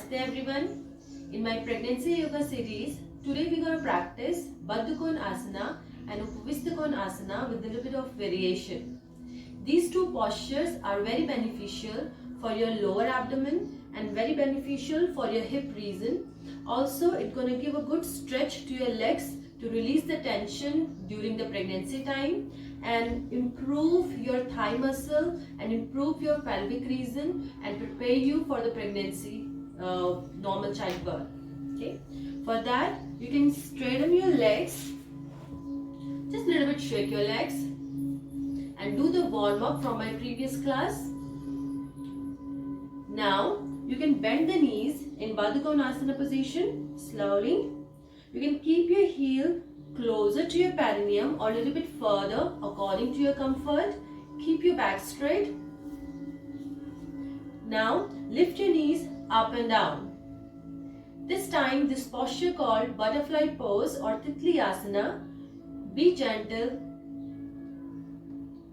Namaste everyone. In my pregnancy yoga series, today we're going to practice Baddha Kon Asana and Upavista Kon Asana with a little bit of variation. These two postures are very beneficial for your lower abdomen and very beneficial for your hip region. Also, it's going to give a good stretch to your legs to release the tension during the pregnancy time and improve your thigh muscle and improve your pelvic region and prepare you for the pregnancy, normal childbirth. Okay, for that you can straighten your legs, just a little bit shake your legs and do the warm up from my previous class. Now you can bend the knees in Baddha Konasana position slowly. You can keep your heel closer to your perineum or a little bit further according to your comfort. Keep your back straight. Now lift your knees up and down. This time this posture called butterfly pose or Titli Asana. Be gentle.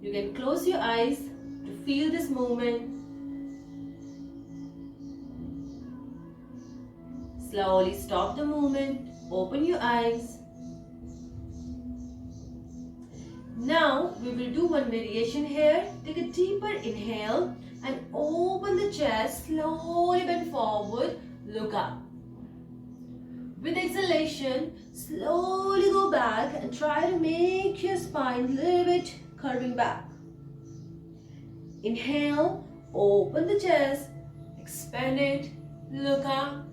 You can close your eyes to feel this movement. Slowly stop the movement. Open your eyes. Now we will do one variation here. Take a deeper inhale and open the chest. Slowly bend forward. Look up. With exhalation, slowly go back and try to make your spine a little bit curving back. Inhale, open the chest, expand it, look up.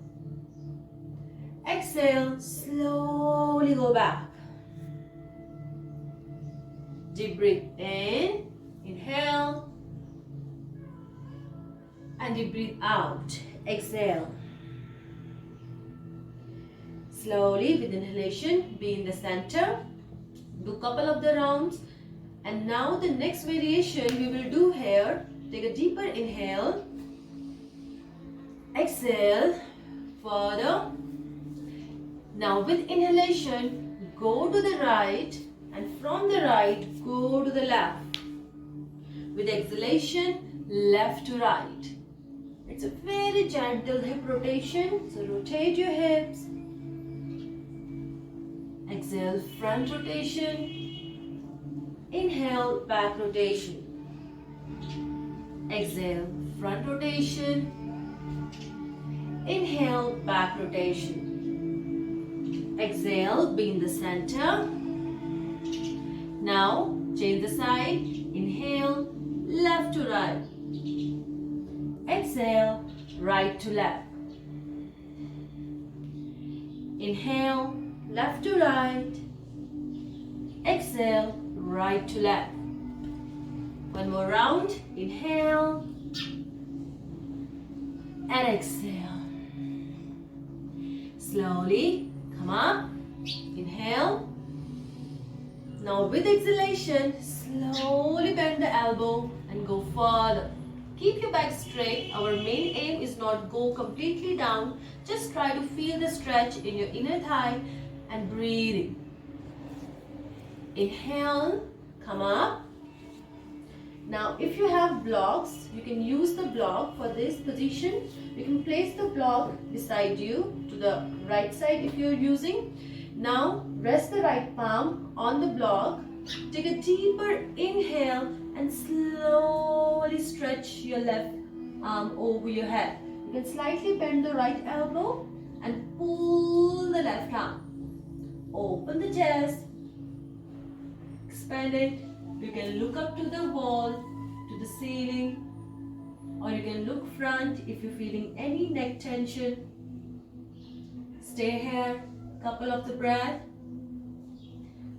Exhale, slowly go back. Deep breath in, inhale, and deep breathe out, exhale. Slowly with inhalation, be in the center, do a couple of the rounds. And now the next variation we will do here, take a deeper inhale, exhale, further. Now with inhalation, go to the right and from the right, go to the left. With exhalation, left to right. It's a very gentle hip rotation, so rotate your hips. Exhale, front rotation. Inhale, back rotation. Exhale, front rotation. Inhale, back rotation. Exhale, be in the center. Now, change the side. Inhale, left to right. Exhale, right to left. Inhale, left to right. Exhale, right to left. One more round. Inhale and exhale. Slowly come up. Inhale. Now with exhalation, slowly bend the elbow and go further. Keep your back straight. Our main aim is not go completely down. Just try to feel the stretch in your inner thigh and breathing. Inhale, come up. Now if you have blocks, you can use the block for this position. You can place the block beside you to the right side if you're using. Now rest the right palm on the block. Take a deeper inhale and slowly stretch your left arm over your head. You can slightly bend the right elbow and pull the left arm. Open the chest. Expand it. You can look up to the wall, to the ceiling, or you can look front if you're feeling any neck tension. Stay here, couple of the breath.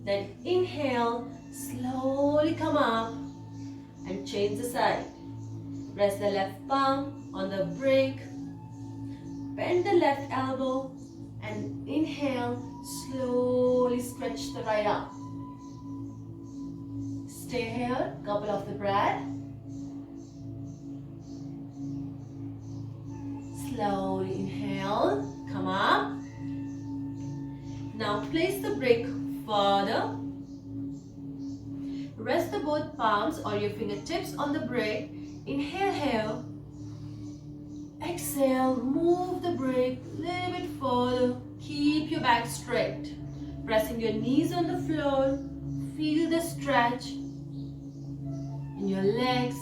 Then inhale, slowly come up and change the side. Rest the left palm on the brick. Bend the left elbow and inhale, slowly stretch the right arm. Stay here, couple of the breath. Slowly inhale, come up. Now place the brick further. Rest the both palms or your fingertips on the brick. Inhale here. Exhale, move the break a little bit further. Keep your back straight. Pressing your knees on the floor. Feel the stretch in your legs.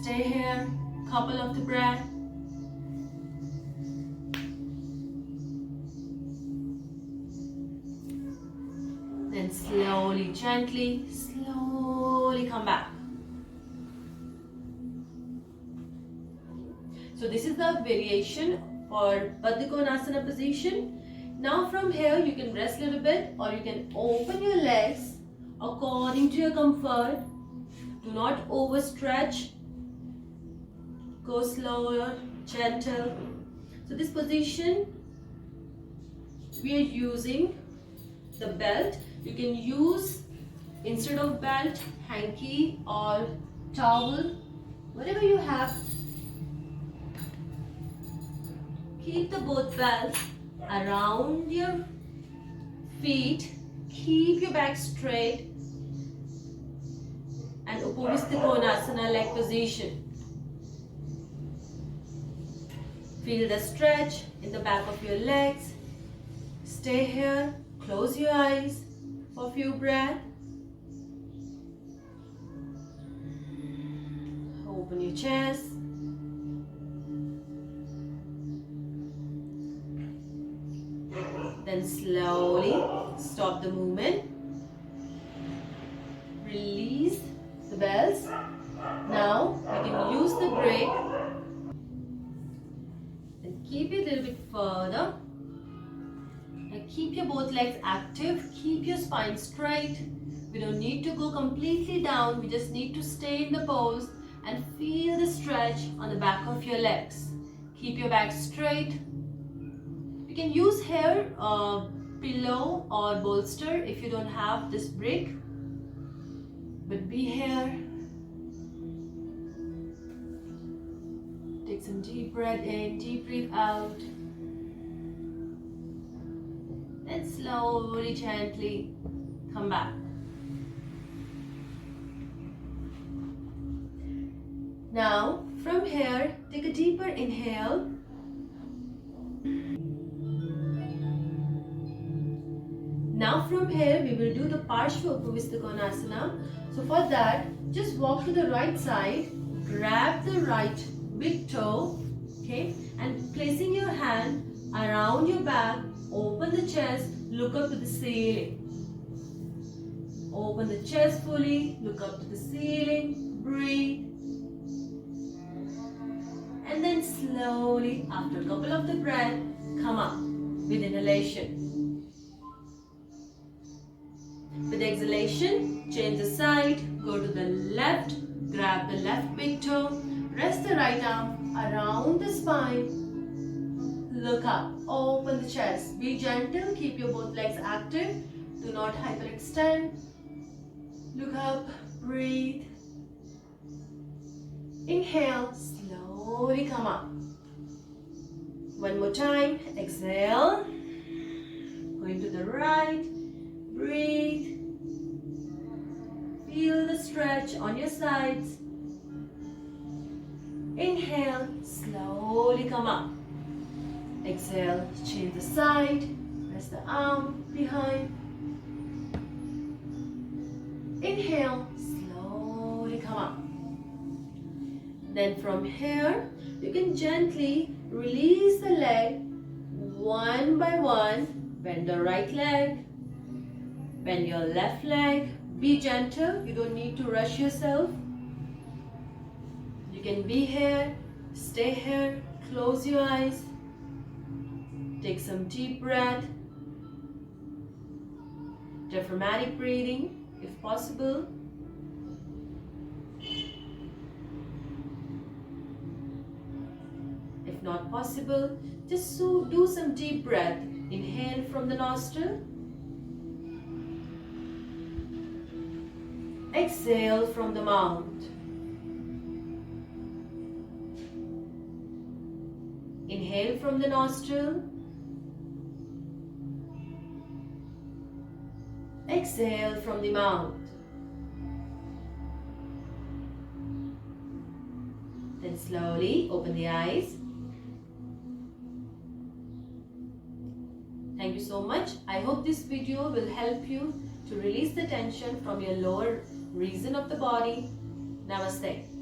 Stay here. Couple of the breath. Then slowly, gently, slowly come back. So this is the variation for Baddha Konasana position. Now from here you can rest a little bit or you can open your legs according to your comfort. Do not overstretch. Go slower, gentle. So this position we are using the belt. You can use instead of belt, hanky or towel, whatever you have. Keep the both belts around your feet. Keep your back straight. And Upavistha Konasana leg position. Feel the stretch in the back of your legs. Stay here. Close your eyes for a few breaths. Open your chest. Then slowly stop the movement. Release the bells. Now you can use the break. Then keep it a little bit further. And keep your both legs active. Keep your spine straight. We don't need to go completely down. We just need to stay in the pose and feel the stretch on the back of your legs. Keep your back straight. You can use here a pillow or bolster if you don't have this brick. But be here. Take some deep breath in, deep breath out. Then slowly, gently come back. Now, from here, take a deeper inhale. Now from here, we will do the Parshva Upavistha Konasana. So for that, just walk to the right side, grab the right big toe, okay, and placing your hand around your back, open the chest, look up to the ceiling. Open the chest fully, look up to the ceiling, breathe. And then slowly, after a couple of the breath, come up with inhalation. With exhalation, change the side, go to the left, grab the left big toe, rest the right arm around the spine, look up, open the chest, be gentle, keep your both legs active, do not hyperextend, look up, breathe, inhale, slowly come up, one more time, exhale, going to the right, breathe. Feel the stretch on your sides. Inhale, slowly come up. Exhale, change the side. Rest the arm behind. Inhale, slowly come up. Then from here, you can gently release the leg one by one. Bend the right leg. Bend your left leg. Be gentle. You don't need to rush yourself. You can be here. Stay here. Close your eyes. Take some deep breath. Diaphragmatic breathing, if possible. If not possible, just do some deep breath. Inhale from the nostril. Exhale from the mouth. Inhale from the nostril. Exhale from the mouth. Then slowly open the eyes. Thank you so much. I hope this video will help you to release the tension from your lower region of the body. Namaste.